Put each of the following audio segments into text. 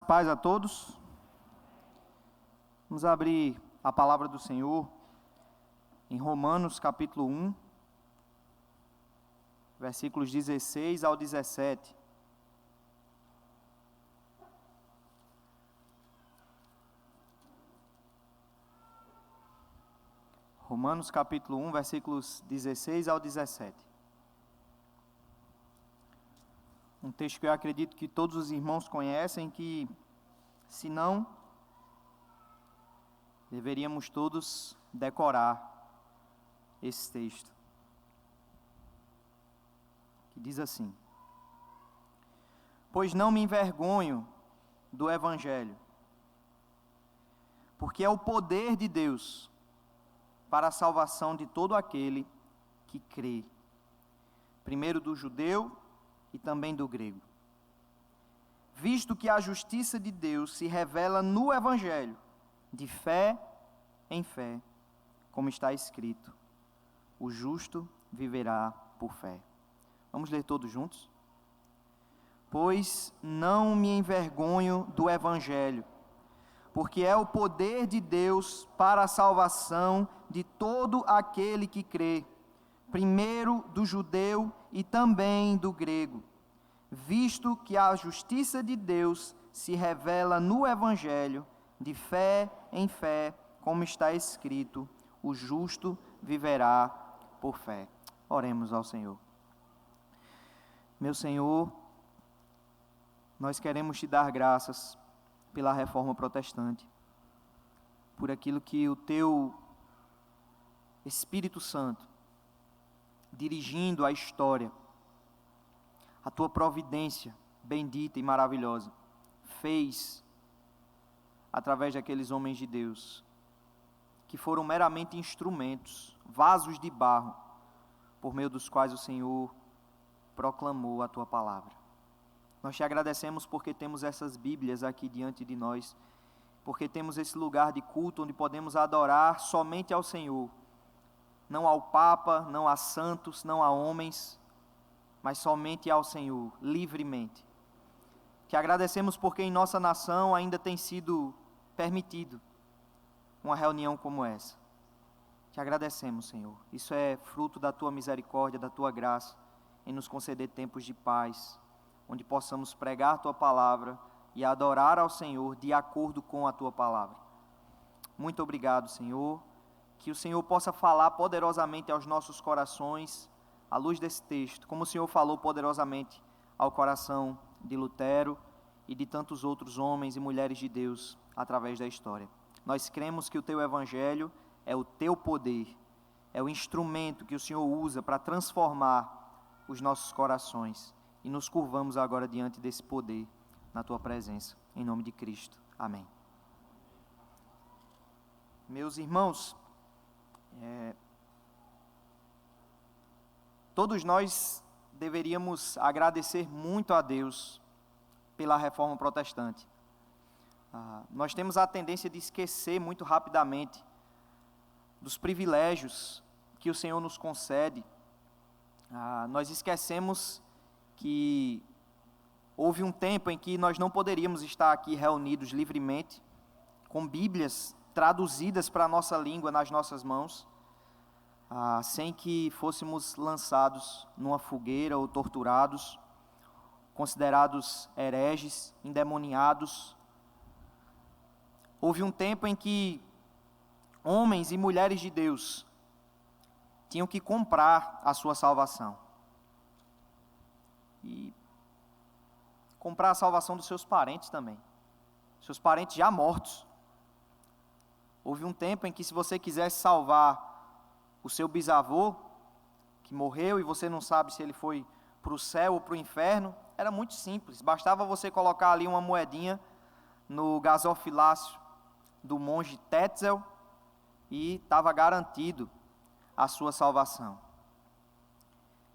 paz a todos. Vamos abrir a palavra do Senhor em Romanos capítulo 1, versículos 16 ao 17. Romanos capítulo 1, versículos 16 ao 17. Um texto que eu acredito que todos os irmãos conhecem, que, se não, deveríamos todos decorar esse texto. Que diz assim: Pois não me envergonho do Evangelho, porque é o poder de Deus para a salvação de todo aquele que crê, primeiro do judeu e também do grego. Visto que a justiça de Deus se revela no Evangelho, de fé em fé, como está escrito: o justo viverá por fé. Vamos ler todos juntos? Pois não me envergonho do Evangelho, porque é o poder de Deus para a salvação de todo aquele que crê, primeiro do judeu e também do grego, visto que a justiça de Deus se revela no Evangelho, de fé em fé, como está escrito: o justo viverá por fé. Oremos ao Senhor. Meu Senhor, nós queremos te dar graças pela Reforma Protestante, por aquilo que o teu Espírito Santo, dirigindo a história, a tua providência bendita e maravilhosa, fez através daqueles homens de Deus, que foram meramente instrumentos, vasos de barro, por meio dos quais o Senhor proclamou a tua palavra. Nós te agradecemos porque temos essas Bíblias aqui diante de nós, porque temos esse lugar de culto onde podemos adorar somente ao Senhor, não ao Papa, não a santos, não a homens, mas somente ao Senhor, livremente. Te agradecemos porque em nossa nação ainda tem sido permitido uma reunião como essa. Te agradecemos, Senhor. Isso é fruto da tua misericórdia, da tua graça, em nos conceder tempos de paz, onde possamos pregar a tua palavra e adorar ao Senhor de acordo com a tua palavra. Muito obrigado, Senhor. Que o Senhor possa falar poderosamente aos nossos corações, à luz desse texto, como o Senhor falou poderosamente ao coração de Lutero e de tantos outros homens e mulheres de Deus através da história. Nós cremos que o teu Evangelho é o teu poder, é o instrumento que o Senhor usa para transformar os nossos corações. E nos curvamos agora diante desse poder, na tua presença, em nome de Cristo. Amém. Meus irmãos, todos nós deveríamos agradecer muito a Deus pela Reforma Protestante. Nós temos a tendência de esquecer muito rapidamente dos privilégios que o Senhor nos concede. Nós esquecemos que houve um tempo em que nós não poderíamos estar aqui reunidos livremente, com Bíblias traduzidas para a nossa língua nas nossas mãos, sem que fôssemos lançados numa fogueira ou torturados, considerados hereges, endemoniados. Houve um tempo em que homens e mulheres de Deus tinham que comprar a sua salvação. E comprar a salvação dos seus parentes também, seus parentes já mortos. Houve um tempo em que, se você quisesse salvar o seu bisavô, que morreu e você não sabe se ele foi para o céu ou para o inferno, era muito simples, bastava você colocar ali uma moedinha no gasofilácio do monge Tetzel e estava garantido a sua salvação.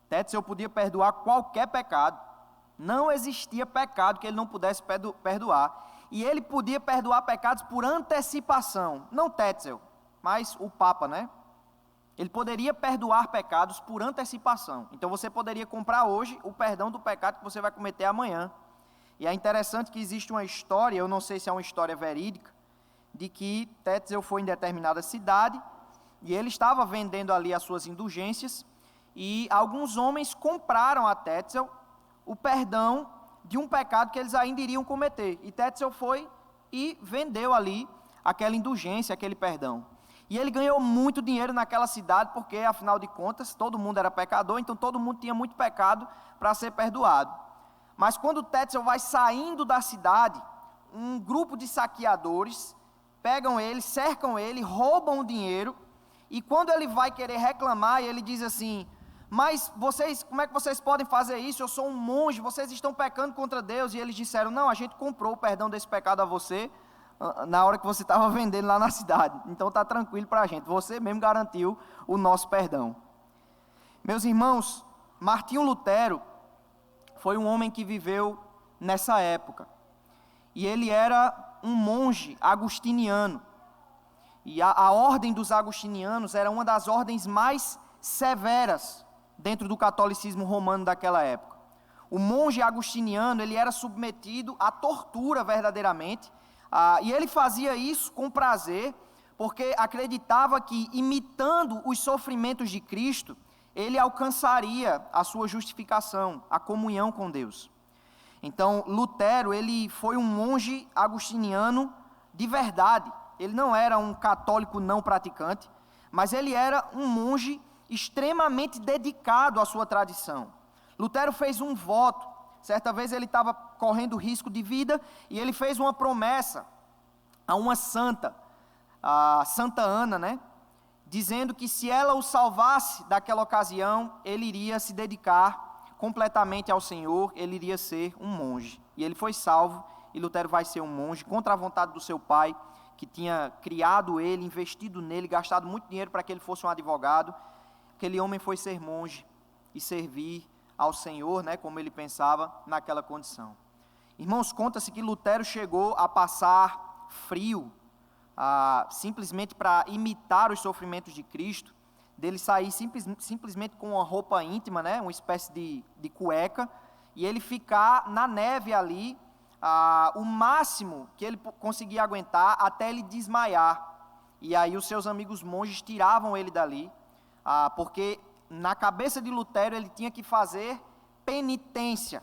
Tetzel podia perdoar qualquer pecado, não existia pecado que ele não pudesse perdoar, e ele podia perdoar pecados por antecipação, não Tetzel, mas o Papa, né? Ele poderia perdoar pecados por antecipação. Então você poderia comprar hoje o perdão do pecado que você vai cometer amanhã. E é interessante que existe uma história, eu não sei se é uma história verídica, de que Tetzel foi em determinada cidade e ele estava vendendo ali as suas indulgências e alguns homens compraram a Tetzel o perdão de um pecado que eles ainda iriam cometer. E Tetzel foi e vendeu ali aquela indulgência, aquele perdão. E ele ganhou muito dinheiro naquela cidade, porque, afinal de contas, todo mundo era pecador, então todo mundo tinha muito pecado para ser perdoado. Mas quando Tetzel vai saindo da cidade, um grupo de saqueadores pegam ele, cercam ele, roubam o dinheiro, e quando ele vai querer reclamar, ele diz assim: mas vocês, como é que vocês podem fazer isso? Eu sou um monge, vocês estão pecando contra Deus. E eles disseram: não, a gente comprou o perdão desse pecado a você na hora que você estava vendendo lá na cidade, então está tranquilo para a gente, você mesmo garantiu o nosso perdão. Meus irmãos, Martinho Lutero foi um homem que viveu nessa época, e ele era um monge agostiniano, e a ordem dos agostinianos era uma das ordens mais severas dentro do catolicismo romano daquela época. O monge agostiniano, ele era submetido à tortura verdadeiramente, e ele fazia isso com prazer, porque acreditava que, imitando os sofrimentos de Cristo, ele alcançaria a sua justificação, a comunhão com Deus. Então, Lutero, ele foi um monge agostiniano de verdade. Ele não era um católico não praticante, mas ele era um monge extremamente dedicado à sua tradição. Lutero fez um voto. Certa vez ele estava correndo risco de vida e ele fez uma promessa a uma santa, a Santa Ana, dizendo que se ela o salvasse daquela ocasião, ele iria se dedicar completamente ao Senhor, ele iria ser um monge. E ele foi salvo, e Lutero vai ser um monge, contra a vontade do seu pai, que tinha criado ele, investido nele, gastado muito dinheiro para que ele fosse um advogado. Aquele homem foi ser monge e servir ao Senhor, como ele pensava naquela condição. Irmãos, conta-se que Lutero chegou a passar frio, simplesmente para imitar os sofrimentos de Cristo, dele sair simplesmente com uma roupa íntima, uma espécie de cueca, e ele ficar na neve ali, o máximo que ele conseguia aguentar, até ele desmaiar. E aí os seus amigos monges tiravam ele dali, porque na cabeça de Lutero ele tinha que fazer penitência.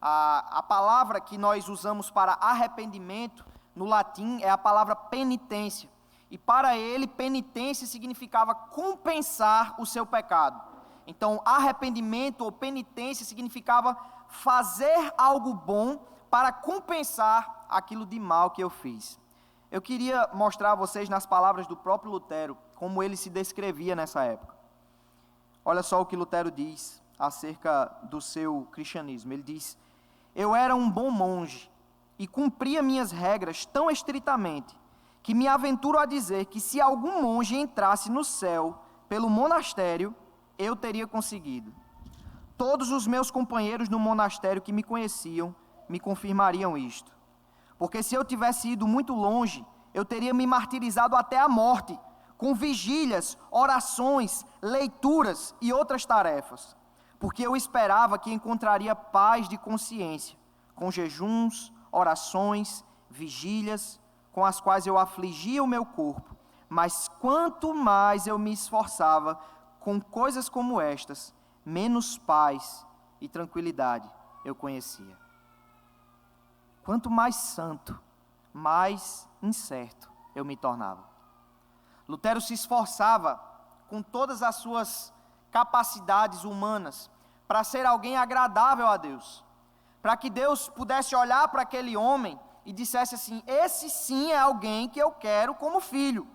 A palavra que nós usamos para arrependimento no latim é a palavra penitência. E para ele, penitência significava compensar o seu pecado. Então, arrependimento ou penitência significava fazer algo bom para compensar aquilo de mal que eu fiz. Eu queria mostrar a vocês nas palavras do próprio Lutero como ele se descrevia nessa época. Olha só o que Lutero diz acerca do seu cristianismo. Ele diz: eu era um bom monge e cumpria minhas regras tão estritamente que me aventuro a dizer que se algum monge entrasse no céu pelo monastério, eu teria conseguido. Todos os meus companheiros no monastério que me conheciam me confirmariam isto. Porque se eu tivesse ido muito longe, eu teria me martirizado até a morte, com vigílias, orações, leituras e outras tarefas, porque eu esperava que encontraria paz de consciência, com jejuns, orações, vigílias, com as quais eu afligia o meu corpo, mas quanto mais eu me esforçava com coisas como estas, menos paz e tranquilidade eu conhecia. Quanto mais santo, mais incerto eu me tornava. Lutero se esforçava com todas as suas capacidades humanas para ser alguém agradável a Deus, para que Deus pudesse olhar para aquele homem e dissesse assim: esse sim é alguém que eu quero como filho.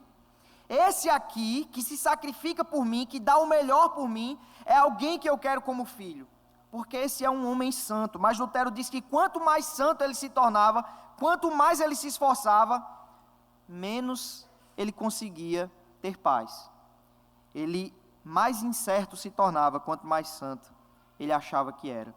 Esse aqui, que se sacrifica por mim, que dá o melhor por mim, é alguém que eu quero como filho. Porque esse é um homem santo. Mas Lutero diz que quanto mais santo ele se tornava, quanto mais ele se esforçava, menos ele conseguia ter paz. Ele mais incerto se tornava, quanto mais santo ele achava que era.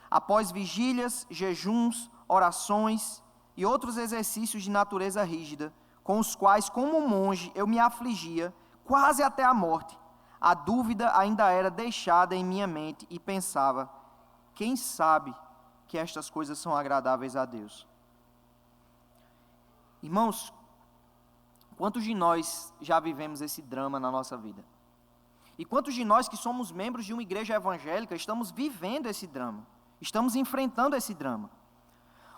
Após vigílias, jejuns, orações e outros exercícios de natureza rígida, com os quais, como monge, eu me afligia, quase até a morte, a dúvida ainda era deixada em minha mente e pensava: quem sabe que estas coisas são agradáveis a Deus. Irmãos, quantos de nós já vivemos esse drama na nossa vida? E quantos de nós que somos membros de uma igreja evangélica estamos vivendo esse drama? Estamos enfrentando esse drama.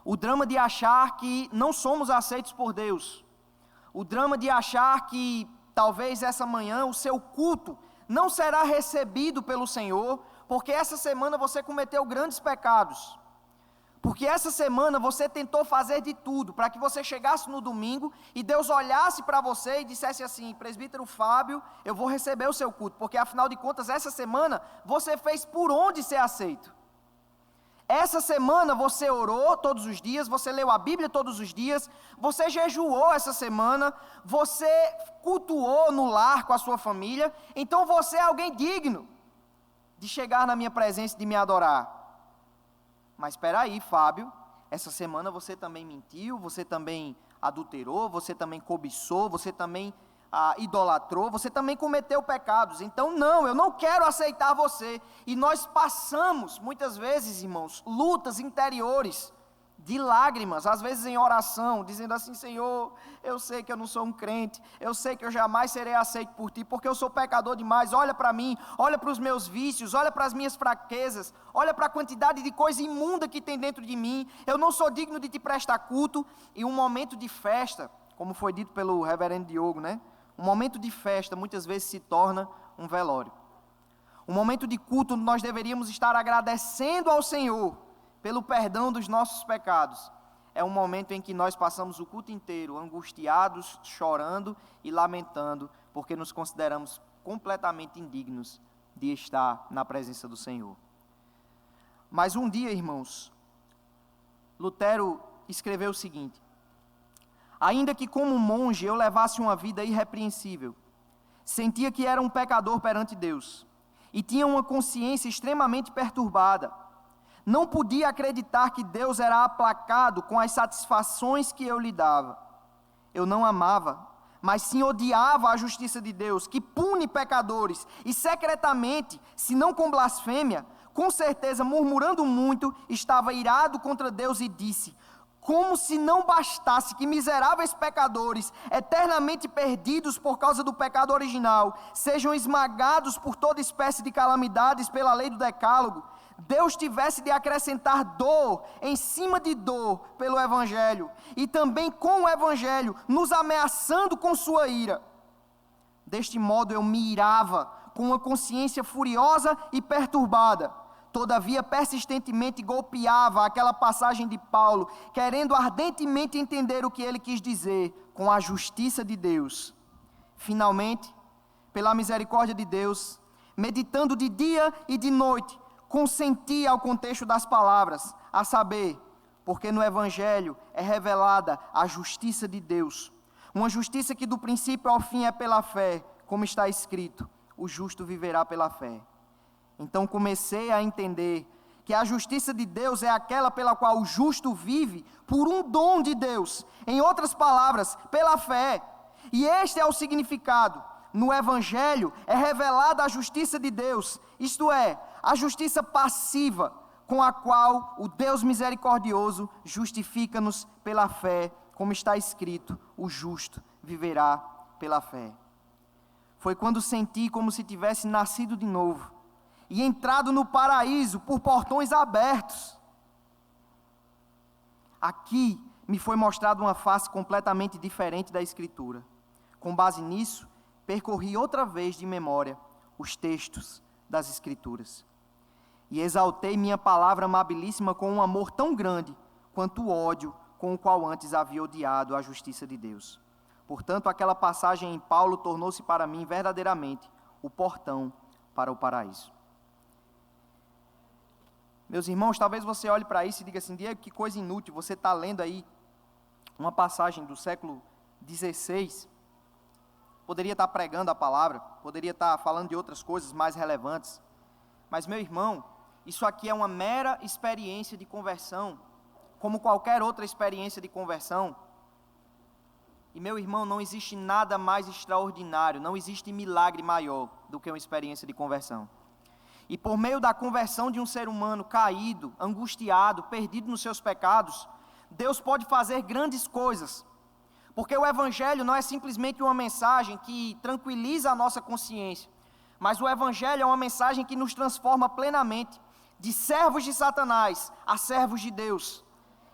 O drama de achar que não somos aceitos por Deus. O drama de achar que talvez essa manhã o seu culto não será recebido pelo Senhor, porque essa semana você cometeu grandes pecados. Porque essa semana você tentou fazer de tudo para que você chegasse no domingo e Deus olhasse para você e dissesse assim: presbítero Fábio, eu vou receber o seu culto, porque afinal de contas essa semana você fez por onde ser aceito. Essa semana você orou todos os dias, você leu a Bíblia todos os dias, você jejuou essa semana, você cultuou no lar com a sua família, então você é alguém digno de chegar na minha presença e de me adorar. Mas espera aí, Fábio, essa semana você também mentiu, você também adulterou, você também cobiçou, você também idolatrou, você também cometeu pecados. Então não, eu não quero aceitar você. E nós passamos, muitas vezes, irmãos, lutas interiores, de lágrimas, às vezes em oração, dizendo assim: Senhor, eu sei que eu não sou um crente, eu sei que eu jamais serei aceito por Ti, porque eu sou pecador demais. Olha para mim, olha para os meus vícios, olha para as minhas fraquezas, olha para a quantidade de coisa imunda que tem dentro de mim, eu não sou digno de Te prestar culto. E um momento de festa, como foi dito pelo reverendo Diogo, né? Um momento de festa muitas vezes se torna um velório. Um momento de culto onde nós deveríamos estar agradecendo ao Senhor pelo perdão dos nossos pecados, é um momento em que nós passamos o culto inteiro angustiados, chorando e lamentando, porque nos consideramos completamente indignos de estar na presença do Senhor. Mas um dia, irmãos, Lutero escreveu o seguinte: ainda que como monge eu levasse uma vida irrepreensível, sentia que era um pecador perante Deus, e tinha uma consciência extremamente perturbada. Não podia acreditar que Deus era aplacado com as satisfações que eu lhe dava. Eu não amava, mas sim odiava a justiça de Deus, que pune pecadores, e secretamente, se não com blasfêmia, com certeza murmurando muito, estava irado contra Deus e disse: como se não bastasse que miseráveis pecadores, eternamente perdidos por causa do pecado original, sejam esmagados por toda espécie de calamidades pela lei do decálogo, Deus tivesse de acrescentar dor em cima de dor pelo Evangelho, e também com o Evangelho, nos ameaçando com sua ira. Deste modo eu me irava, com uma consciência furiosa e perturbada. Todavia, persistentemente golpeava aquela passagem de Paulo, querendo ardentemente entender o que ele quis dizer com a justiça de Deus. Finalmente, pela misericórdia de Deus, meditando de dia e de noite, consenti ao contexto das palavras, a saber, porque no Evangelho é revelada a justiça de Deus, uma justiça que do princípio ao fim é pela fé, como está escrito: o justo viverá pela fé. Então comecei a entender que a justiça de Deus é aquela pela qual o justo vive por um dom de Deus, em outras palavras, pela fé. E este é o significado. No Evangelho é revelada a justiça de Deus, isto é, a justiça passiva, com a qual o Deus misericordioso justifica-nos pela fé, como está escrito: o justo viverá pela fé. Foi quando senti como se tivesse nascido de novo, e entrado no paraíso por portões abertos. Aqui me foi mostrada uma face completamente diferente da Escritura. Com base nisso, percorri outra vez de memória os textos das Escrituras. E exaltei minha palavra amabilíssima com um amor tão grande quanto o ódio com o qual antes havia odiado a justiça de Deus. Portanto, aquela passagem em Paulo tornou-se para mim verdadeiramente o portão para o paraíso. Meus irmãos, talvez você olhe para isso e diga assim: Diego, que coisa inútil, você está lendo aí uma passagem do século XVI, poderia estar pregando a palavra, poderia estar falando de outras coisas mais relevantes. Mas, meu irmão, isso aqui é uma mera experiência de conversão, como qualquer outra experiência de conversão. E, meu irmão, não existe nada mais extraordinário, não existe milagre maior do que uma experiência de conversão. E por meio da conversão de um ser humano caído, angustiado, perdido nos seus pecados, Deus pode fazer grandes coisas. Porque o Evangelho não é simplesmente uma mensagem que tranquiliza a nossa consciência, mas o Evangelho é uma mensagem que nos transforma plenamente, de servos de Satanás a servos de Deus.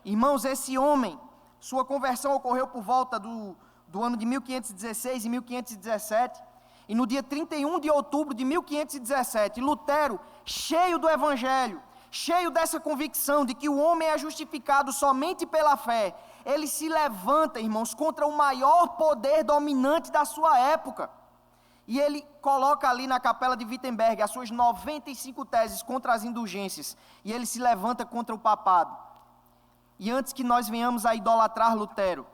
Irmãos, esse homem, sua conversão ocorreu por volta do ano de 1516 e 1517, e no dia 31 de outubro de 1517, Lutero, cheio do Evangelho, cheio dessa convicção de que o homem é justificado somente pela fé, ele se levanta, irmãos, contra o maior poder dominante da sua época. E ele coloca ali na capela de Wittenberg as suas 95 teses contra as indulgências. E ele se levanta contra o papado. E antes que nós venhamos a idolatrar Lutero,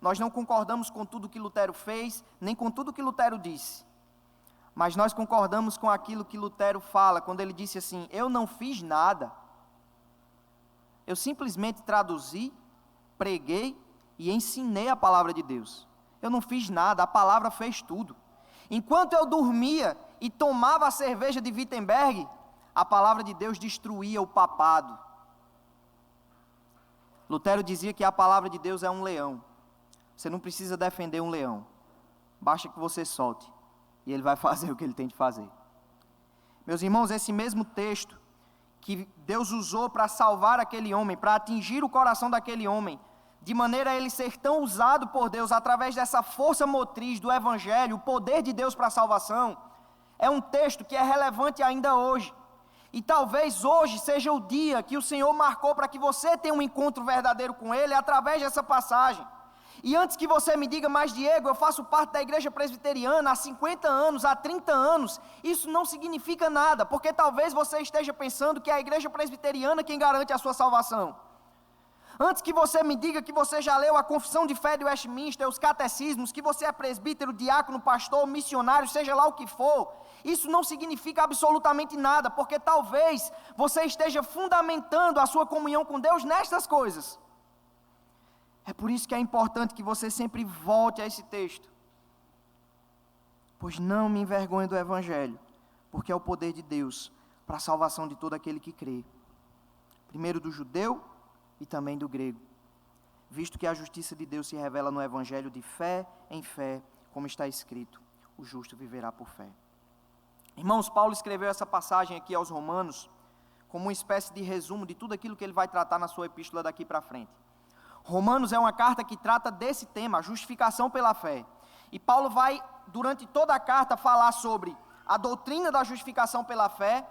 nós não concordamos com tudo que Lutero fez, nem com tudo que Lutero disse. Mas nós concordamos com aquilo que Lutero fala, quando ele disse assim: eu não fiz nada. Eu simplesmente traduzi, preguei e ensinei a palavra de Deus. Eu não fiz nada, a palavra fez tudo. Enquanto eu dormia e tomava a cerveja de Wittenberg, a palavra de Deus destruía o papado. Lutero dizia que a palavra de Deus é um leão. Você não precisa defender um leão. Basta que você solte. E ele vai fazer o que ele tem de fazer. Meus irmãos, esse mesmo texto que Deus usou para salvar aquele homem, para atingir o coração daquele homem, de maneira a ele ser tão usado por Deus, através dessa força motriz do Evangelho, o poder de Deus para a salvação, é um texto que é relevante ainda hoje. E talvez hoje seja o dia que o Senhor marcou para que você tenha um encontro verdadeiro com Ele, através dessa passagem. E antes que você me diga: mas Diego, eu faço parte da igreja presbiteriana há 50 anos, há 30 anos, isso não significa nada, porque talvez você esteja pensando que é a igreja presbiteriana quem garante a sua salvação. Antes que você me diga que você já leu a Confissão de Fé de Westminster, os catecismos, que você é presbítero, diácono, pastor, missionário, seja lá o que for, isso não significa absolutamente nada, porque talvez você esteja fundamentando a sua comunhão com Deus nestas coisas. É por isso que é importante que você sempre volte a esse texto. Pois não me envergonhe do Evangelho, porque é o poder de Deus para a salvação de todo aquele que crê. Primeiro do judeu e também do grego. Visto que a justiça de Deus se revela no Evangelho de fé em fé, como está escrito: o justo viverá por fé. Irmãos, Paulo escreveu essa passagem aqui aos Romanos como uma espécie de resumo de tudo aquilo que ele vai tratar na sua epístola daqui para frente. Romanos é uma carta que trata desse tema, a justificação pela fé. E Paulo vai, durante toda a carta, falar sobre a doutrina da justificação pela fé.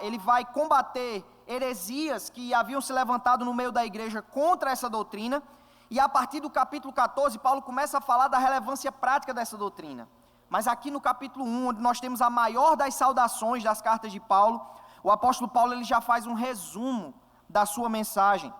Ele vai combater heresias que haviam se levantado no meio da igreja contra essa doutrina. E a partir do capítulo 14, Paulo começa a falar da relevância prática dessa doutrina. Mas aqui no capítulo 1, onde nós temos a maior das saudações das cartas de Paulo, o apóstolo Paulo ele já faz um resumo da sua mensagem.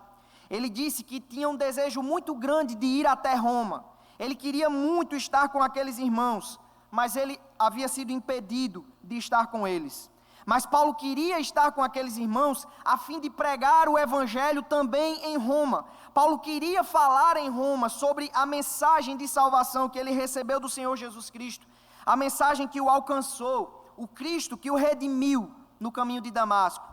Ele disse que tinha um desejo muito grande de ir até Roma. Ele queria muito estar com aqueles irmãos, mas ele havia sido impedido de estar com eles. Mas Paulo queria estar com aqueles irmãos a fim de pregar o Evangelho também em Roma. Paulo queria falar em Roma sobre a mensagem de salvação que ele recebeu do Senhor Jesus Cristo. A mensagem que o alcançou, o Cristo que o redimiu no caminho de Damasco.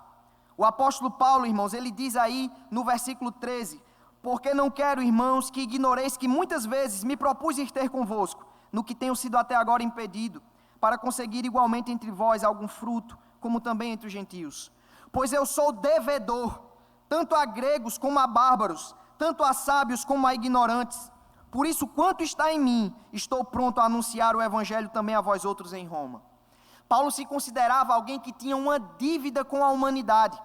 O apóstolo Paulo, irmãos, ele diz aí no versículo 13: porque não quero, irmãos, que ignoreis que muitas vezes me propus ir ter convosco, no que tenho sido até agora impedido, para conseguir igualmente entre vós algum fruto, como também entre os gentios. Pois eu sou devedor, tanto a gregos como a bárbaros, tanto a sábios como a ignorantes. Por isso, quanto está em mim, estou pronto a anunciar o evangelho também a vós outros em Roma. Paulo se considerava alguém que tinha uma dívida com a humanidade.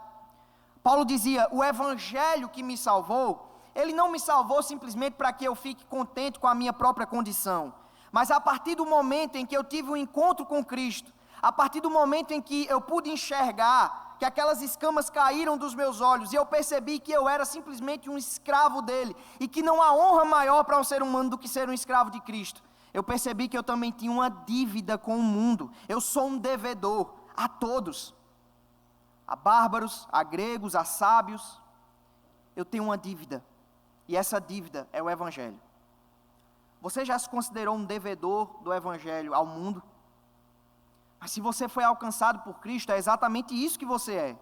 Paulo dizia: o evangelho que me salvou, ele não me salvou simplesmente para que eu fique contente com a minha própria condição, mas a partir do momento em que eu tive um encontro com Cristo, a partir do momento em que eu pude enxergar que aquelas escamas caíram dos meus olhos, e eu percebi que eu era simplesmente um escravo dele, e que não há honra maior para um ser humano do que ser um escravo de Cristo, eu percebi que eu também tinha uma dívida com o mundo. Eu sou um devedor a todos, a bárbaros, a gregos, a sábios. Eu tenho uma dívida, e essa dívida é o Evangelho. Você já se considerou um devedor do Evangelho ao mundo? Mas se você foi alcançado por Cristo, é exatamente isso que você é.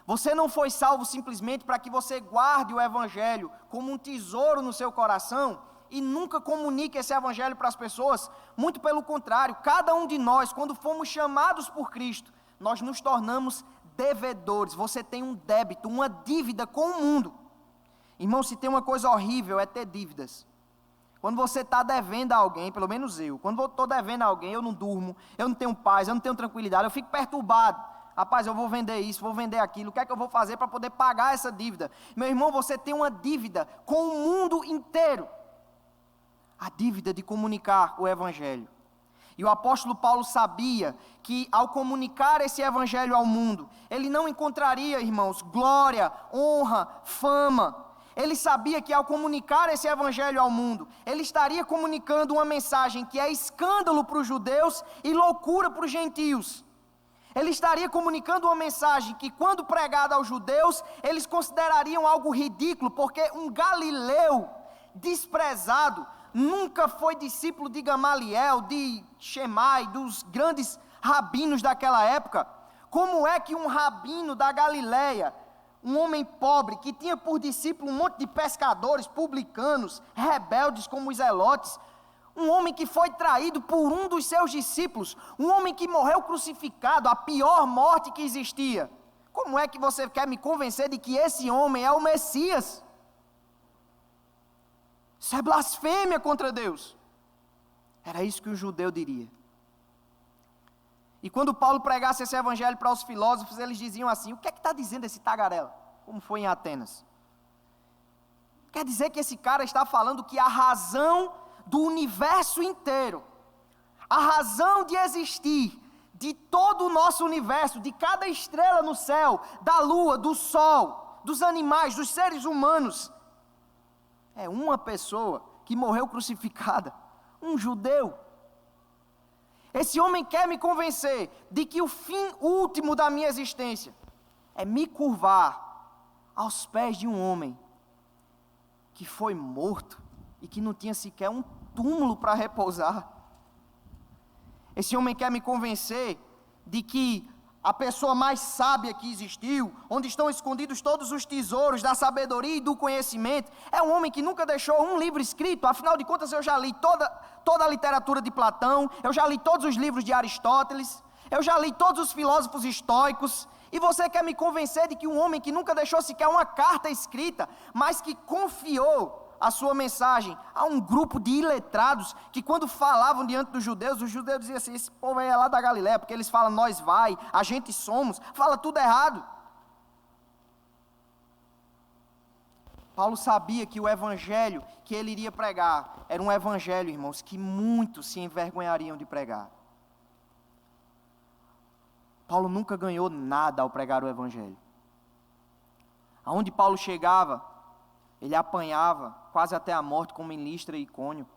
Você não foi salvo simplesmente para que você guarde o Evangelho como um tesouro no seu coração e nunca comunique esse Evangelho para as pessoas. Muito pelo contrário, cada um de nós, quando fomos chamados por Cristo, nós nos tornamos devedores. Você tem um débito, uma dívida com o mundo. Irmão, se tem uma coisa horrível é ter dívidas. Quando você está devendo a alguém, pelo menos eu, quando eu estou devendo a alguém, eu não durmo, eu não tenho paz, eu não tenho tranquilidade, eu fico perturbado. Rapaz, eu vou vender isso, vou vender aquilo, o que é que eu vou fazer para poder pagar essa dívida? Meu irmão, você tem uma dívida com o mundo inteiro. A dívida de comunicar o Evangelho. E o apóstolo Paulo sabia que ao comunicar esse Evangelho ao mundo, ele não encontraria, irmãos, glória, honra, fama. Ele sabia que ao comunicar esse Evangelho ao mundo, ele estaria comunicando uma mensagem que é escândalo para os judeus e loucura para os gentios. Ele estaria comunicando uma mensagem que, quando pregada aos judeus, eles considerariam algo ridículo, porque um galileu desprezado nunca foi discípulo de Gamaliel, de Shemai, dos grandes rabinos daquela época. Como é que um rabino da Galileia, um homem pobre, que tinha por discípulo um monte de pescadores, publicanos, rebeldes como os zelotes, um homem que foi traído por um dos seus discípulos, um homem que morreu crucificado, a pior morte que existia. Como é que você quer me convencer de que esse homem é o Messias? Isso é blasfêmia contra Deus. Era isso que o judeu diria. E quando Paulo pregasse esse evangelho para os filósofos, eles diziam assim: o que é que está dizendo esse tagarela? Como foi em Atenas. Quer dizer que esse cara está falando que a razão do universo inteiro, a razão de existir de todo o nosso universo, de cada estrela no céu, da lua, do sol, dos animais, dos seres humanos, é uma pessoa que morreu crucificada, um judeu. Esse homem quer me convencer de que o fim último da minha existência é me curvar aos pés de um homem que foi morto e que não tinha sequer um túmulo para repousar. Esse homem quer me convencer de que a pessoa mais sábia que existiu, onde estão escondidos todos os tesouros da sabedoria e do conhecimento, é um homem que nunca deixou um livro escrito. Afinal de contas, eu já li toda a literatura de Platão, eu já li todos os livros de Aristóteles, eu já li todos os filósofos estoicos, e você quer me convencer de que um homem que nunca deixou sequer uma carta escrita, mas que confiou a sua mensagem a um grupo de iletrados, que quando falavam diante dos judeus, os judeus diziam assim: esse povo é lá da Galileia, porque eles falam nós vai, a gente somos, fala tudo errado. Paulo sabia que o evangelho que ele iria pregar era um evangelho, irmãos, que muitos se envergonhariam de pregar. Paulo nunca ganhou nada ao pregar o evangelho. Aonde Paulo chegava, ele apanhava quase até a morte, como em Listra e Icônio.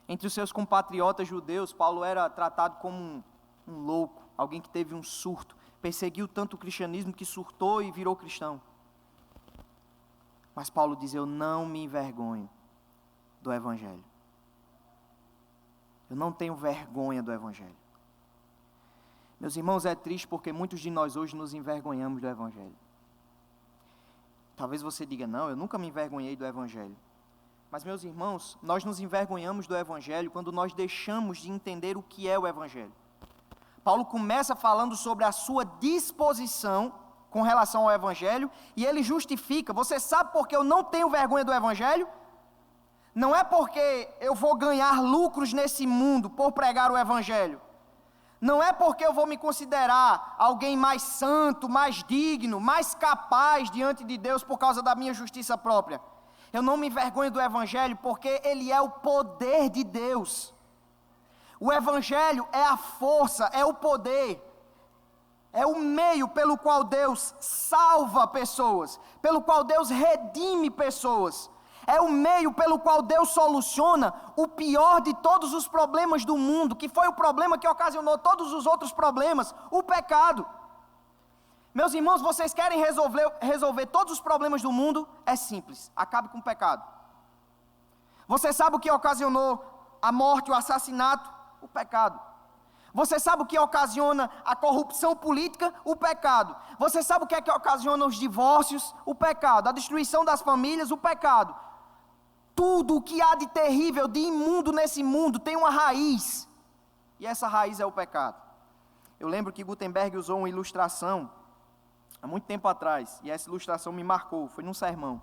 Entre os seus compatriotas judeus, Paulo era tratado como um louco, alguém que teve um surto, perseguiu tanto o cristianismo que surtou e virou cristão. Mas Paulo diz: eu não me envergonho do evangelho. Eu não tenho vergonha do evangelho. Meus irmãos, é triste porque muitos de nós hoje nos envergonhamos do evangelho. Talvez você diga: não, eu nunca me envergonhei do evangelho. Mas, meus irmãos, nós nos envergonhamos do evangelho quando nós deixamos de entender o que é o evangelho. Paulo começa falando sobre a sua disposição com relação ao evangelho, e ele justifica: você sabe por que eu não tenho vergonha do evangelho? Não é porque eu vou ganhar lucros nesse mundo por pregar o evangelho. Não é porque eu vou me considerar alguém mais santo, mais digno, mais capaz diante de Deus por causa da minha justiça própria. Eu não me envergonho do evangelho porque ele é o poder de Deus. O evangelho é a força, é o poder, é o meio pelo qual Deus salva pessoas, pelo qual Deus redime pessoas. É o meio pelo qual Deus soluciona o pior de todos os problemas do mundo, que foi o problema que ocasionou todos os outros problemas, o pecado. Meus irmãos, vocês querem resolver todos os problemas do mundo? É simples: acabe com o pecado. Você sabe o que ocasionou a morte, o assassinato? O pecado. Você sabe o que ocasiona a corrupção política? O pecado. Você sabe o que é que ocasiona os divórcios? O pecado. A destruição das famílias? O pecado. Tudo o que há de terrível, de imundo nesse mundo tem uma raiz. E essa raiz é o pecado. Eu lembro que Gutenberg usou uma ilustração há muito tempo atrás, e essa ilustração me marcou, foi num sermão.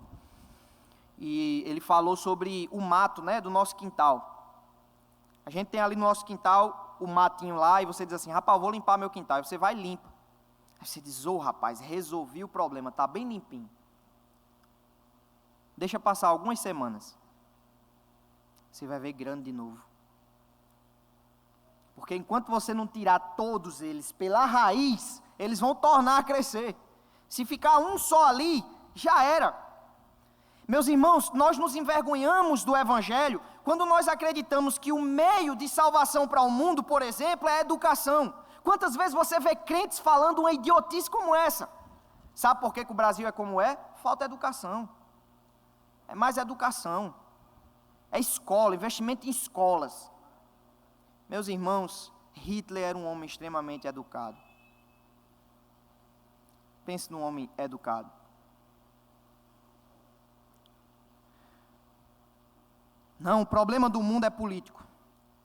E ele falou sobre o mato, né, do nosso quintal. A gente tem ali no nosso quintal o matinho lá, e você diz assim, rapaz, eu vou limpar meu quintal. Aí você vai e limpa. Aí você diz, rapaz, resolvi o problema, está bem limpinho. Deixa passar algumas semanas. Você vai ver grande de novo. Porque enquanto você não tirar todos eles pela raiz, eles vão tornar a crescer. Se ficar um só ali, já era. Meus irmãos, nós nos envergonhamos do Evangelho quando nós acreditamos que o meio de salvação para o mundo, por exemplo, é a educação. Quantas vezes você vê crentes falando uma idiotice como essa? Sabe por que o Brasil é como é? Falta educação. É mais educação. É escola, investimento em escolas. Meus irmãos, Hitler era um homem extremamente educado. Pense num homem educado. Não, o problema do mundo é político.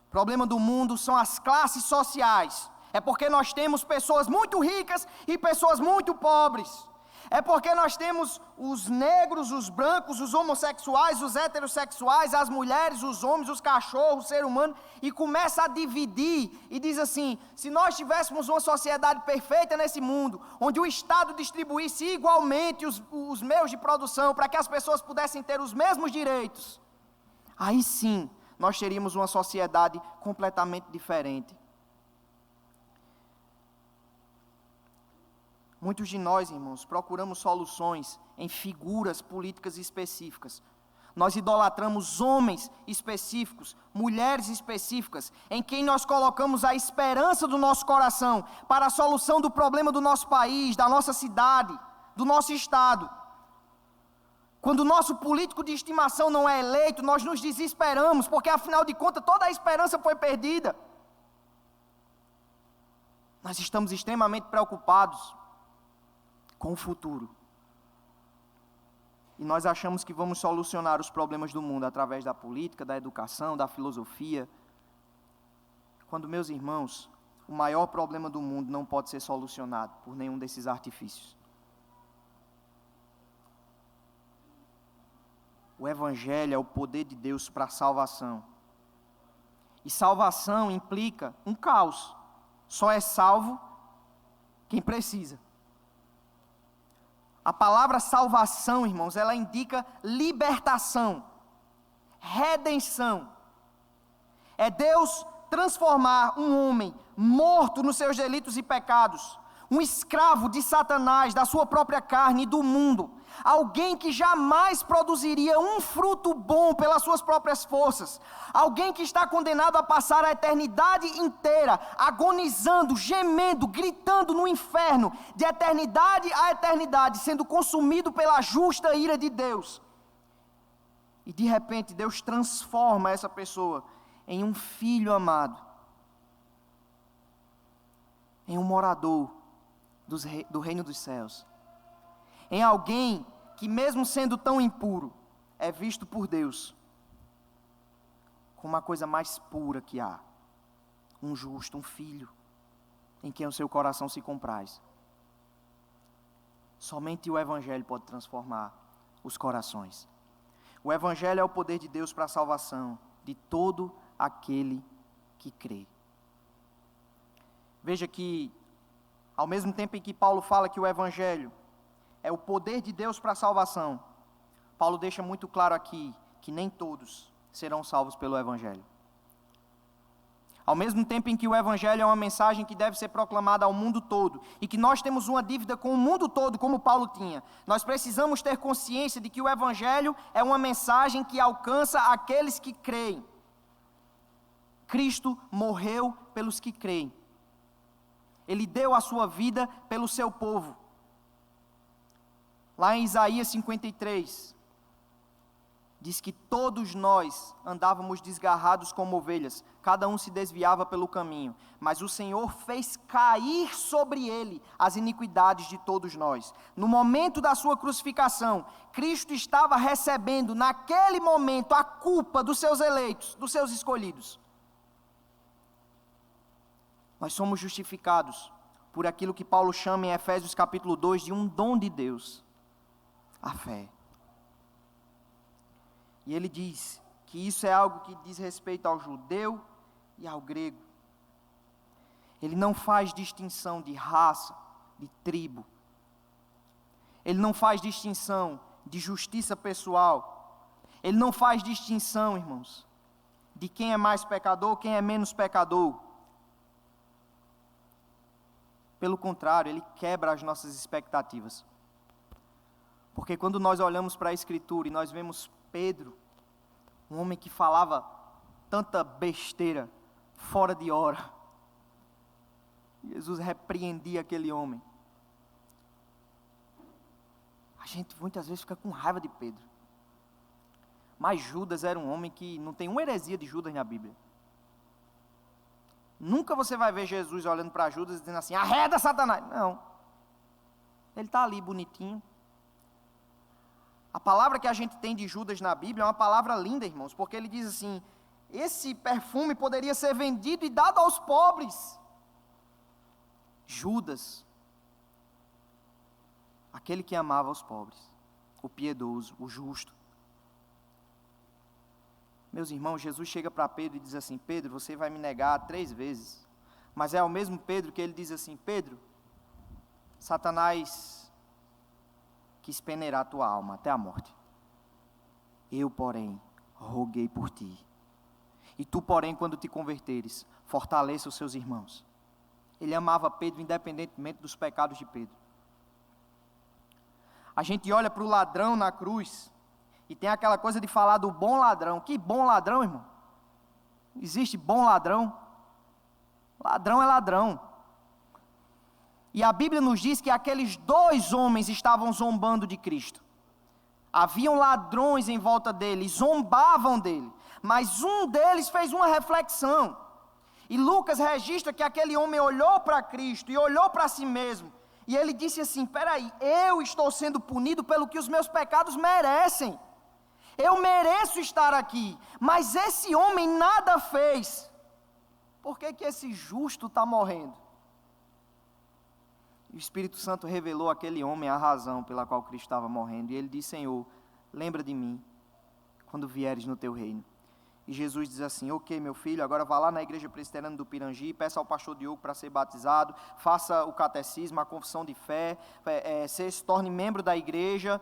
O problema do mundo são as classes sociais. É porque nós temos pessoas muito ricas e pessoas muito pobres. É porque nós temos os negros, os brancos, os homossexuais, os heterossexuais, as mulheres, os homens, os cachorros, o ser humano, e começa a dividir e diz assim, se nós tivéssemos uma sociedade perfeita nesse mundo, onde o Estado distribuísse igualmente os meios de produção, para que as pessoas pudessem ter os mesmos direitos, aí sim, nós teríamos uma sociedade completamente diferente. Muitos de nós, irmãos, procuramos soluções em figuras políticas específicas. Nós idolatramos homens específicos, mulheres específicas, em quem nós colocamos a esperança do nosso coração para a solução do problema do nosso país, da nossa cidade, do nosso estado. Quando o nosso político de estimação não é eleito, nós nos desesperamos, porque afinal de contas toda a esperança foi perdida. Nós estamos extremamente preocupados com o futuro. E nós achamos que vamos solucionar os problemas do mundo através da política, da educação, da filosofia. Quando, meus irmãos, o maior problema do mundo não pode ser solucionado por nenhum desses artifícios. O Evangelho é o poder de Deus para a salvação. E salvação implica um caos. Só é salvo quem precisa. A palavra salvação, irmãos, ela indica libertação, redenção. É Deus transformar um homem morto nos seus delitos e pecados, um escravo de Satanás, da sua própria carne e do mundo, alguém que jamais produziria um fruto bom pelas suas próprias forças, alguém que está condenado a passar a eternidade inteira, agonizando, gemendo, gritando no inferno, de eternidade a eternidade, sendo consumido pela justa ira de Deus. E de repente Deus transforma essa pessoa em um filho amado, em um morador do reino dos céus, em alguém que mesmo sendo tão impuro, é visto por Deus como a coisa mais pura que há, um justo, um filho, em quem o seu coração se compraz. Somente o Evangelho pode transformar os corações. O Evangelho é o poder de Deus para a salvação de todo aquele que crê. Veja que, ao mesmo tempo em que Paulo fala que o Evangelho é o poder de Deus para a salvação, Paulo deixa muito claro aqui que nem todos serão salvos pelo Evangelho. Ao mesmo tempo em que o Evangelho é uma mensagem que deve ser proclamada ao mundo todo, e que nós temos uma dívida com o mundo todo, como Paulo tinha, nós precisamos ter consciência de que o Evangelho é uma mensagem que alcança aqueles que creem. Cristo morreu pelos que creem. Ele deu a sua vida pelo seu povo. Lá em Isaías 53, diz que todos nós andávamos desgarrados como ovelhas, cada um se desviava pelo caminho, mas o Senhor fez cair sobre ele as iniquidades de todos nós. No momento da sua crucificação, Cristo estava recebendo naquele momento a culpa dos seus eleitos, dos seus escolhidos. Nós somos justificados por aquilo que Paulo chama em Efésios capítulo 2 de um dom de Deus, a fé. E ele diz que isso é algo que diz respeito ao judeu e ao grego. Ele não faz distinção de raça, de tribo. Ele não faz distinção de justiça pessoal. Ele não faz distinção, irmãos, de quem é mais pecador, quem é menos pecador. Pelo contrário, ele quebra as nossas expectativas. Porque quando nós olhamos para a Escritura e nós vemos Pedro, um homem que falava tanta besteira, fora de hora, Jesus repreendia aquele homem. A gente muitas vezes fica com raiva de Pedro. Mas Judas era um homem que não tem uma heresia de Judas na Bíblia. Nunca você vai ver Jesus olhando para Judas dizendo assim, arreda Satanás. Não. Ele está ali bonitinho. A palavra que a gente tem de Judas na Bíblia é uma palavra linda, irmãos, porque ele diz assim, esse perfume poderia ser vendido e dado aos pobres. Judas, aquele que amava os pobres, o piedoso, o justo. Meus irmãos, Jesus chega para Pedro e diz assim, Pedro, você vai me negar 3 vezes. Mas é ao mesmo Pedro que ele diz assim, Pedro, Satanás quis peneirar a tua alma até a morte. Eu, porém, roguei por ti. E tu, porém, quando te converteres, fortaleça os seus irmãos. Ele amava Pedro independentemente dos pecados de Pedro. A gente olha para o ladrão na cruz e tem aquela coisa de falar do bom ladrão. Que bom ladrão, irmão? Existe bom ladrão? Ladrão é ladrão. E a Bíblia nos diz que aqueles 2 homens estavam zombando de Cristo. Haviam ladrões em volta dele, zombavam dele. Mas um deles fez uma reflexão. E Lucas registra que aquele homem olhou para Cristo e olhou para si mesmo. E ele disse assim, peraí, eu estou sendo punido pelo que os meus pecados merecem. Eu mereço estar aqui, mas esse homem nada fez. Por que esse justo está morrendo? E o Espírito Santo revelou àquele homem a razão pela qual Cristo estava morrendo. E ele disse, Senhor, lembra de mim quando vieres no teu reino. E Jesus diz assim, ok, meu filho, agora vá lá na igreja presbiteriana do Pirangi, peça ao pastor Diogo para ser batizado, faça o catecismo, a confissão de fé, se torne membro da igreja,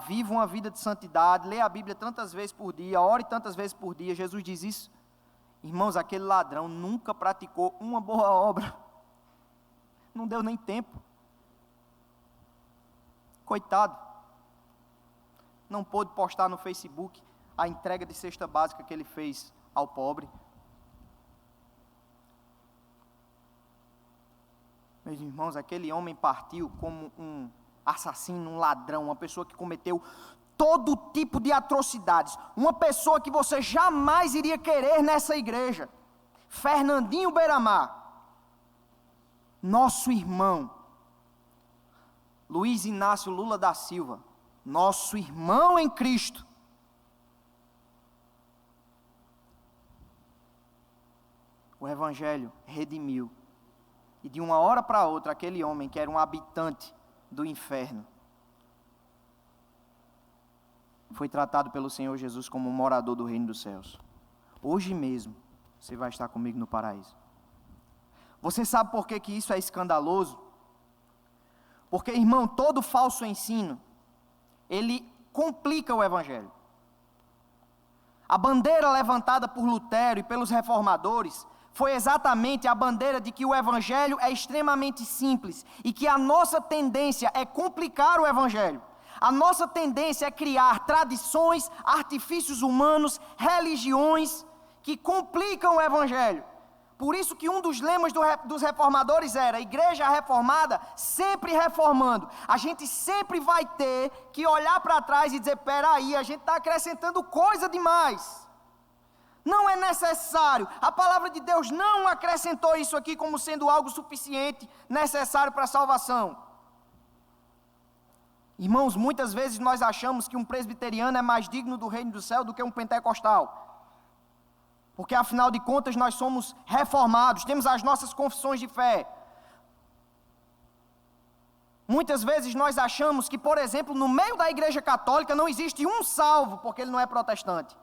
viva uma vida de santidade, lê a Bíblia tantas vezes por dia, ore tantas vezes por dia. Jesus diz isso. Irmãos, aquele ladrão nunca praticou uma boa obra. Não deu nem tempo. Coitado. Não pôde postar no Facebook a entrega de cesta básica que ele fez ao pobre. Meus irmãos, aquele homem partiu como um assassino, um ladrão, uma pessoa que cometeu todo tipo de atrocidades. Uma pessoa que você jamais iria querer nessa igreja. Fernandinho Beiramar. Nosso irmão, Luiz Inácio Lula da Silva, nosso irmão em Cristo. O Evangelho redimiu. E de uma hora para outra, aquele homem que era um habitante do inferno, foi tratado pelo Senhor Jesus como um morador do reino dos céus. Hoje mesmo, você vai estar comigo no paraíso. Você sabe por que isso é escandaloso? Porque, irmão, todo falso ensino, ele complica o Evangelho. A bandeira levantada por Lutero e pelos reformadores foi exatamente a bandeira de que o Evangelho é extremamente simples e que a nossa tendência é complicar o Evangelho. A nossa tendência é criar tradições, artifícios humanos, religiões que complicam o Evangelho. Por isso que um dos lemas dos reformadores era: igreja reformada, sempre reformando. A gente sempre vai ter que olhar para trás e dizer: peraí, a gente está acrescentando coisa demais. Não é necessário. A palavra de Deus não acrescentou isso aqui como sendo algo suficiente, necessário para a salvação. Irmãos, muitas vezes nós achamos que um presbiteriano é mais digno do reino do céu do que um pentecostal. Porque afinal de contas nós somos reformados, temos as nossas confissões de fé. Muitas vezes nós achamos que, por exemplo, no meio da igreja católica não existe um salvo, porque ele não é protestante.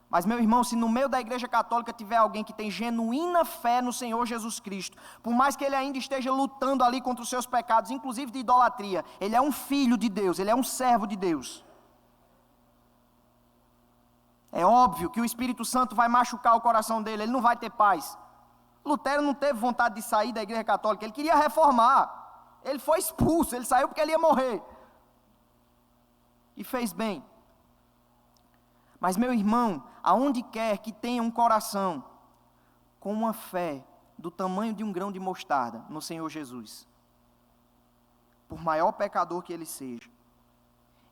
Mas, meu irmão, se no meio da igreja católica tiver alguém que tem genuína fé no Senhor Jesus Cristo, por mais que ele ainda esteja lutando ali contra os seus pecados, inclusive de idolatria, ele é um filho de Deus, ele é um servo de Deus. É óbvio que o Espírito Santo vai machucar o coração dele, ele não vai ter paz. Lutero não teve vontade de sair da igreja católica, ele queria reformar. Ele foi expulso, ele saiu porque ele ia morrer. E fez bem. Mas, meu irmão, aonde quer que tenha um coração com uma fé do tamanho de um grão de mostarda no Senhor Jesus, por maior pecador que ele seja,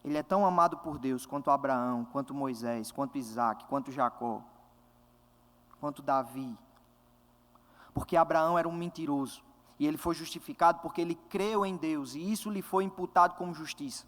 ele é tão amado por Deus quanto Abraão, quanto Moisés, quanto Isaac, quanto Jacó, quanto Davi. Porque Abraão era um mentiroso, e ele foi justificado porque ele creu em Deus, e isso lhe foi imputado como justiça.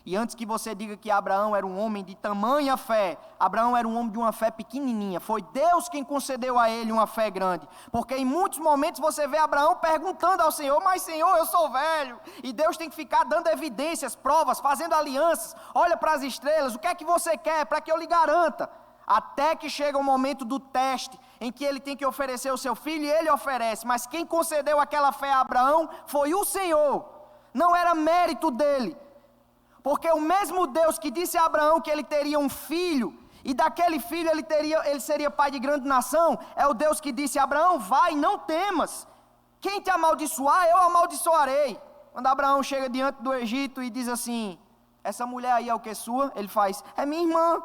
E antes que você diga que Abraão era um homem de tamanha fé, Abraão era um homem de uma fé pequenininha. Foi Deus quem concedeu a ele uma fé grande. Porque em muitos momentos você vê Abraão perguntando ao Senhor: mas Senhor, eu sou velho. E Deus tem que ficar dando evidências, provas, fazendo alianças. Olha para as estrelas, o que é que você quer para que eu lhe garanta? Até que chega o momento do teste, em que ele tem que oferecer o seu filho, e ele oferece. Mas quem concedeu aquela fé a Abraão foi o Senhor. Não era mérito dele. Porque o mesmo Deus que disse a Abraão que ele teria um filho, e daquele filho ele seria pai de grande nação, é o Deus que disse a Abraão: vai, não temas, quem te amaldiçoar, eu amaldiçoarei. Quando Abraão chega diante do Egito e diz assim: essa mulher aí é o que sua? Ele faz: é minha irmã.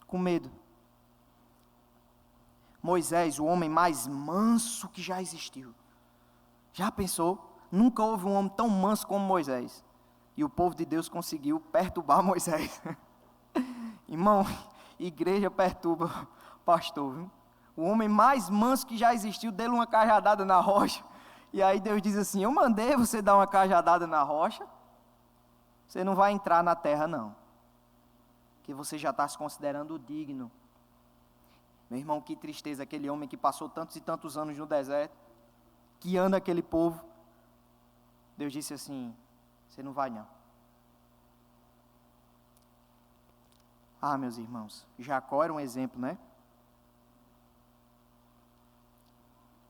Com medo. Moisés, o homem mais manso que já existiu. Já pensou? Nunca houve um homem tão manso como Moisés. E o povo de Deus conseguiu perturbar Moisés. Irmão, igreja perturba pastor, viu? O homem mais manso que já existiu, deu uma cajadada na rocha. E aí Deus diz assim: eu mandei você dar uma cajadada na rocha, você não vai entrar na terra não. Porque você já está se considerando digno. Meu irmão, que tristeza aquele homem que passou tantos e tantos anos no deserto, guiando aquele povo. Deus disse assim: você não vai não. Ah, meus irmãos, Jacó era um exemplo, né?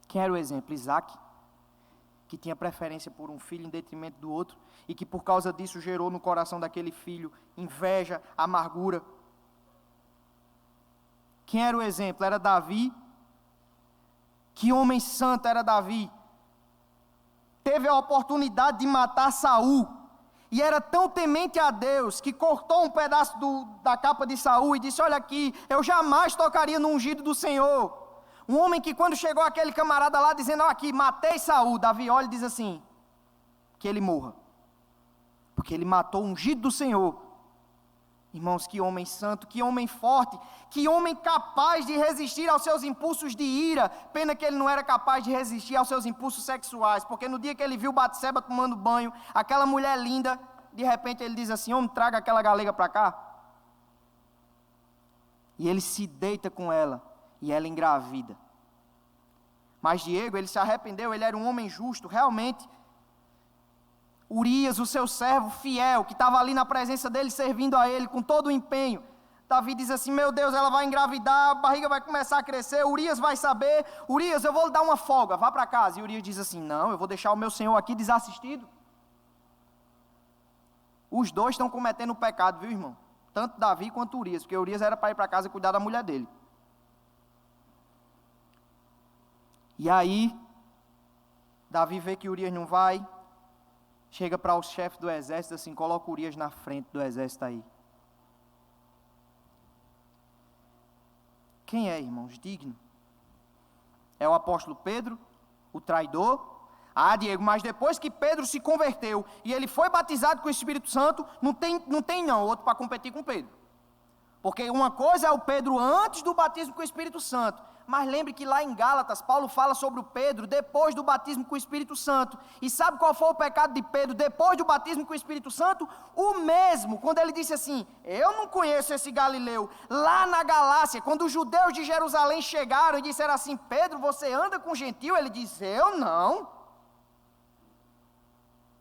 Quem era o exemplo? Isaac, que tinha preferência por um filho em detrimento do outro, e que por causa disso gerou no coração daquele filho inveja, amargura. Quem era o exemplo? Era Davi. Que homem santo era Davi? Teve a oportunidade de matar Saul, e era tão temente a Deus, que cortou um pedaço da capa de Saul, e disse: olha aqui, eu jamais tocaria no ungido do Senhor. Um homem que quando chegou aquele camarada lá, dizendo: ó, aqui, matei Saul, Davi olha e diz assim: que ele morra, porque ele matou o ungido do Senhor. Irmãos, que homem santo, que homem forte, que homem capaz de resistir aos seus impulsos de ira. Pena que ele não era capaz de resistir aos seus impulsos sexuais, porque no dia que ele viu Batseba tomando banho, aquela mulher linda, de repente ele diz assim: homem, traga aquela galega para cá. E ele se deita com ela, e ela engravida. Mas Diego, ele se arrependeu, ele era um homem justo, realmente. Urias, o seu servo fiel, que estava ali na presença dele, servindo a ele com todo o empenho. Davi diz assim: meu Deus, ela vai engravidar, a barriga vai começar a crescer, Urias vai saber. Urias, eu vou lhe dar uma folga, vá para casa. E Urias diz assim: não, eu vou deixar o meu senhor aqui desassistido. Os dois estão cometendo pecado, viu, irmão? Tanto Davi quanto Urias, porque Urias era para ir para casa e cuidar da mulher dele. E aí, Davi vê que Urias não vai, chega para o chefe do exército assim: coloca Urias na frente do exército aí. Quem é, irmãos, digno? É o apóstolo Pedro, o traidor? Ah, Diego, mas depois que Pedro se converteu e ele foi batizado com o Espírito Santo, não tem outro para competir com Pedro. Porque uma coisa é o Pedro antes do batismo com o Espírito Santo. Mas lembre que lá em Gálatas, Paulo fala sobre o Pedro depois do batismo com o Espírito Santo. E sabe qual foi o pecado de Pedro depois do batismo com o Espírito Santo? O mesmo, quando ele disse assim, eu não conheço esse Galileu. Lá na Galácia, quando os judeus de Jerusalém chegaram e disseram assim, Pedro, você anda com gentil? Ele disse, eu não.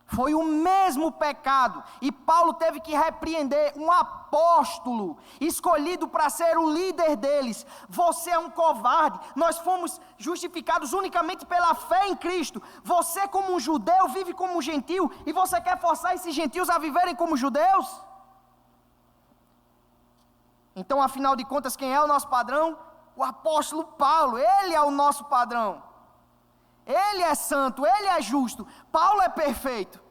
Foi o mesmo pecado, e Paulo teve que repreender um apóstolo, escolhido para ser o líder deles. Você é um covarde, nós fomos justificados unicamente pela fé em Cristo. Você como um judeu vive como um gentil, e você quer forçar esses gentios a viverem como judeus? Então, afinal de contas, quem é o nosso padrão? O apóstolo Paulo, ele é o nosso padrão. Ele é santo, ele é justo, Paulo é perfeito.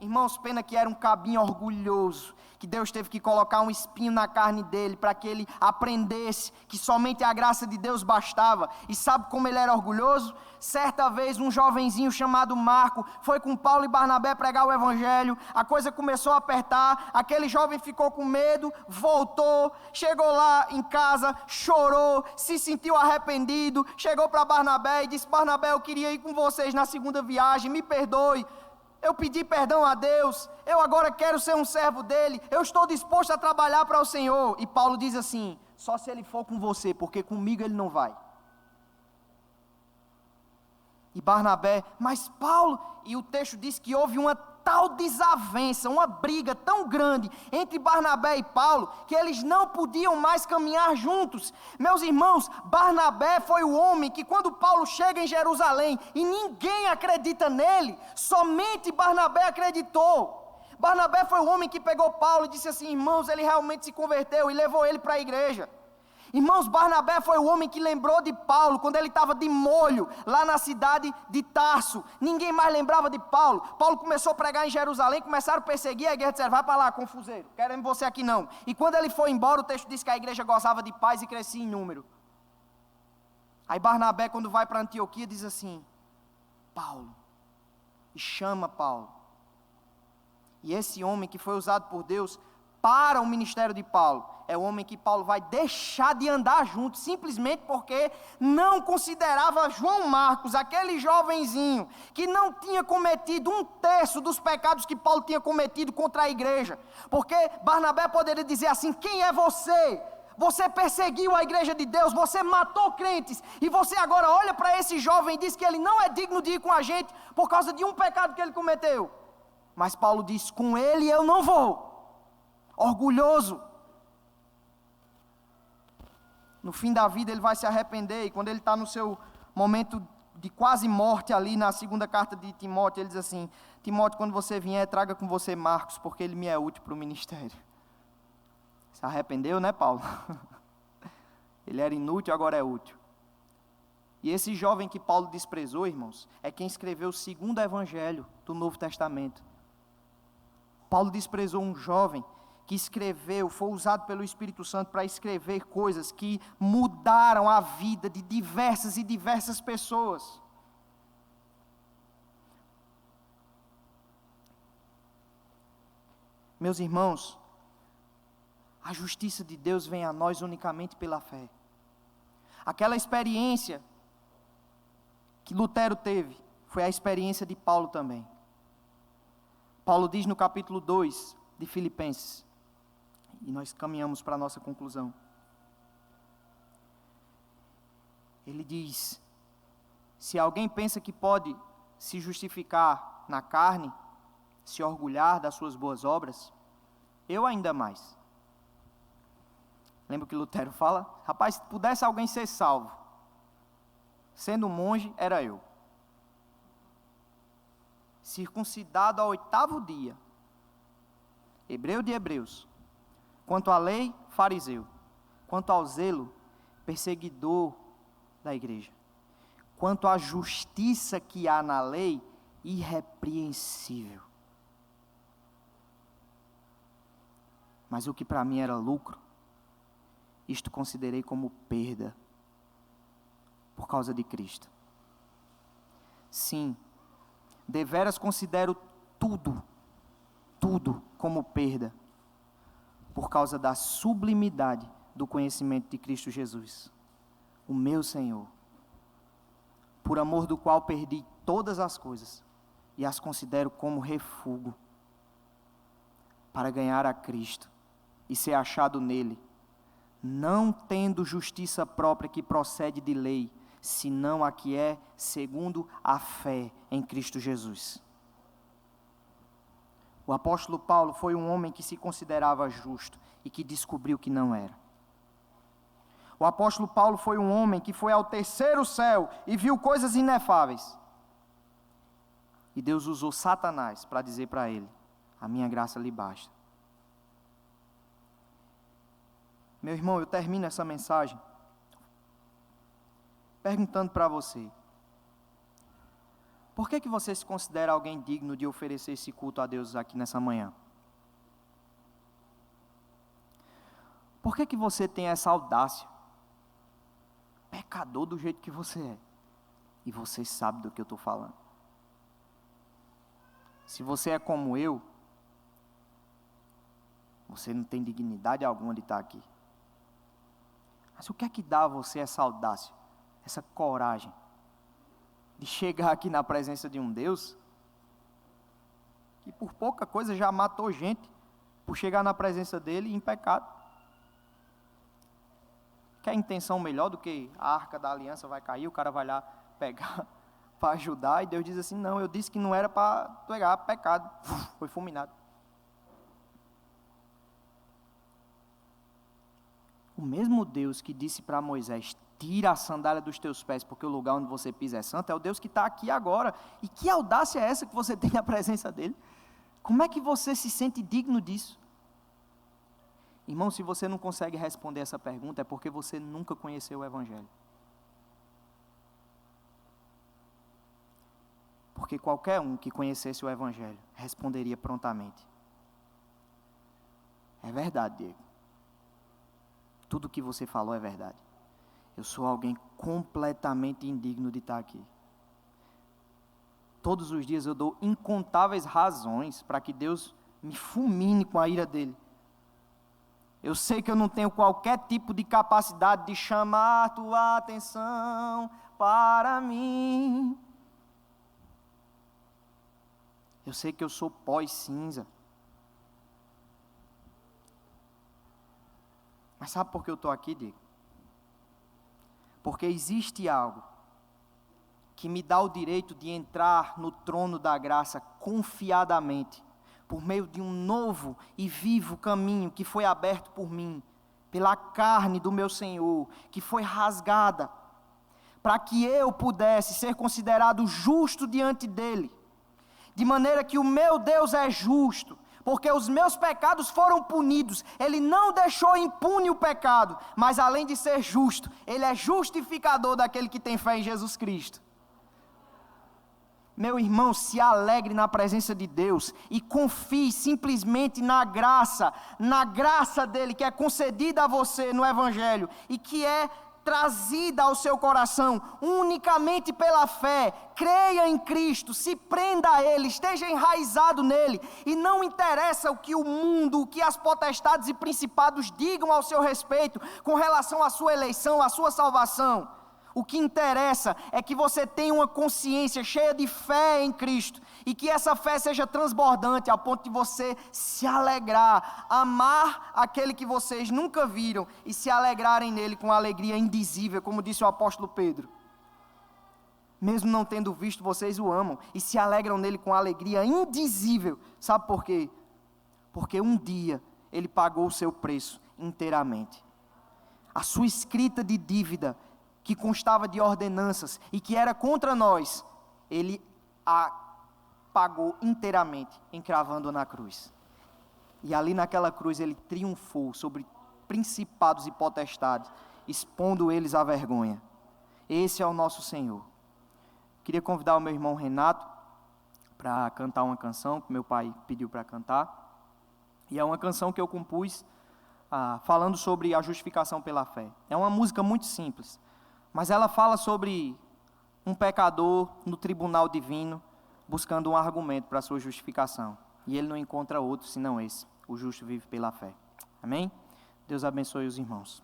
Irmãos, pena que era um cabinho orgulhoso, que Deus teve que colocar um espinho na carne dele, para que ele aprendesse que somente a graça de Deus bastava. E sabe como ele era orgulhoso? Certa vez um jovenzinho chamado Marco foi com Paulo e Barnabé pregar o evangelho, a coisa começou a apertar, aquele jovem ficou com medo, voltou, chegou lá em casa, chorou, se sentiu arrependido, chegou para Barnabé e disse, Barnabé, eu queria ir com vocês na segunda viagem, me perdoe. Eu pedi perdão a Deus, eu agora quero ser um servo dele, eu estou disposto a trabalhar para o Senhor. E Paulo diz assim, só se ele for com você, porque comigo ele não vai. E Barnabé, mas Paulo, e o texto diz que houve uma tal desavença, uma briga tão grande entre Barnabé e Paulo, que eles não podiam mais caminhar juntos. Meus irmãos, Barnabé foi o homem que quando Paulo chega em Jerusalém, e ninguém acredita nele, somente Barnabé acreditou. Barnabé foi o homem que pegou Paulo e disse assim, irmãos, ele realmente se converteu, e levou ele para a igreja. Irmãos, Barnabé foi o homem que lembrou de Paulo, quando ele estava de molho, lá na cidade de Tarso. Ninguém mais lembrava de Paulo. Paulo começou a pregar em Jerusalém, começaram a perseguir a igreja, disseram, vai para lá, confuseiro, queremos você aqui não. E quando ele foi embora, o texto diz que a igreja gozava de paz e crescia em número. Aí Barnabé, quando vai para Antioquia, diz assim, Paulo, e chama Paulo. E esse homem que foi usado por Deus para o ministério de Paulo, é o homem que Paulo vai deixar de andar junto, simplesmente porque não considerava João Marcos, aquele jovenzinho, que não tinha cometido 1/3 dos pecados que Paulo tinha cometido contra a igreja, porque Barnabé poderia dizer assim, quem é você? Você perseguiu a igreja de Deus, você matou crentes, e você agora olha para esse jovem e diz que ele não é digno de ir com a gente, por causa de um pecado que ele cometeu. Mas Paulo diz, com ele eu não vou. Orgulhoso. No fim da vida ele vai se arrepender, e quando ele está no seu momento de quase morte ali na segunda carta de Timóteo, ele diz assim, Timóteo, quando você vier, traga com você Marcos, porque ele me é útil para o ministério. Se arrependeu, né, Paulo? Ele era inútil, agora é útil. E esse jovem que Paulo desprezou, irmãos, é quem escreveu o segundo evangelho do Novo Testamento. Paulo desprezou um jovem que escreveu, foi usado pelo Espírito Santo para escrever coisas que mudaram a vida de diversas e diversas pessoas. Meus irmãos, a justiça de Deus vem a nós unicamente pela fé. Aquela experiência que Lutero teve, foi a experiência de Paulo também. Paulo diz no capítulo 2 de Filipenses, e nós caminhamos para a nossa conclusão. Ele diz, se alguém pensa que pode se justificar na carne, se orgulhar das suas boas obras, eu ainda mais. Lembra o que Lutero fala? Rapaz, se pudesse alguém ser salvo, sendo monge, era eu. Circuncidado ao 8º dia, hebreu de hebreus, quanto à lei, fariseu, quanto ao zelo, perseguidor da igreja, quanto à justiça que há na lei, irrepreensível. Mas o que para mim era lucro, isto considerei como perda por causa de Cristo. Sim, deveras considero tudo como perda, por causa da sublimidade do conhecimento de Cristo Jesus, o meu Senhor, por amor do qual perdi todas as coisas e as considero como refúgio, para ganhar a Cristo e ser achado nele, não tendo justiça própria que procede de lei, senão a que é segundo a fé em Cristo Jesus. O apóstolo Paulo foi um homem que se considerava justo e que descobriu que não era. O apóstolo Paulo foi um homem que foi ao terceiro céu e viu coisas inefáveis. E Deus usou Satanás para dizer para ele: a minha graça lhe basta. Meu irmão, eu termino essa mensagem perguntando para você: por que você se considera alguém digno de oferecer esse culto a Deus aqui nessa manhã? Por que você tem essa audácia? Pecador do jeito que você é. E você sabe do que eu estou falando. Se você é como eu, você não tem dignidade alguma de estar aqui. Mas o que é que dá a você essa audácia, essa coragem de chegar aqui na presença de um Deus que por pouca coisa já matou gente por chegar na presença dele em pecado? Quer intenção melhor do que a arca da aliança vai cair, o cara vai lá pegar para ajudar, e Deus diz assim: não, eu disse que não era para pegar pecado, foi fulminado. O mesmo Deus que disse para Moisés: tira a sandália dos teus pés, porque o lugar onde você pisa é santo, é o Deus que está aqui agora. E que audácia é essa que você tem na presença dele? Como é que você se sente digno disso? Irmão, se você não consegue responder essa pergunta, é porque você nunca conheceu o Evangelho. Porque qualquer um que conhecesse o Evangelho responderia prontamente: é verdade, Diego. Tudo o que você falou é verdade. Eu sou alguém completamente indigno de estar aqui. Todos os dias eu dou incontáveis razões para que Deus me fulmine com a ira dele. Eu sei que eu não tenho qualquer tipo de capacidade de chamar tua atenção para mim. Eu sei que eu sou pó e cinza. Mas sabe por que eu estou aqui, Diego? Porque existe algo que me dá o direito de entrar no trono da graça confiadamente, por meio de um novo e vivo caminho que foi aberto por mim, pela carne do meu Senhor, que foi rasgada, para que eu pudesse ser considerado justo diante dele, de maneira que o meu Deus é justo, porque os meus pecados foram punidos. Ele não deixou impune o pecado, mas além de ser justo, ele é justificador daquele que tem fé em Jesus Cristo. Meu irmão, se alegre na presença de Deus e confie simplesmente na graça dele, que é concedida a você no Evangelho e que é trazida ao seu coração unicamente pela fé. Creia em Cristo, se prenda a Ele, esteja enraizado nele, e não interessa o que o mundo, o que as potestades e principados digam ao seu respeito com relação à sua eleição, à sua salvação. O que interessa é que você tenha uma consciência cheia de fé em Cristo, e que essa fé seja transbordante ao ponto de você se alegrar, amar aquele que vocês nunca viram e se alegrarem nele com alegria indizível, como disse o apóstolo Pedro. Mesmo não tendo visto, vocês o amam e se alegram nele com alegria indizível. Sabe por quê? Porque um dia ele pagou o seu preço inteiramente. A sua escrita de dívida, que constava de ordenanças e que era contra nós, ele a pagou inteiramente, encravando na cruz. E ali naquela cruz ele triunfou sobre principados e potestades, expondo eles à vergonha. Esse é o nosso Senhor. Queria convidar o meu irmão Renato para cantar uma canção que meu pai pediu para cantar. E é uma canção que eu compus falando sobre a justificação pela fé. É uma música muito simples, mas ela fala sobre um pecador no tribunal divino, buscando um argumento para a sua justificação. E ele não encontra outro senão esse: o justo vive pela fé. Amém? Deus abençoe os irmãos.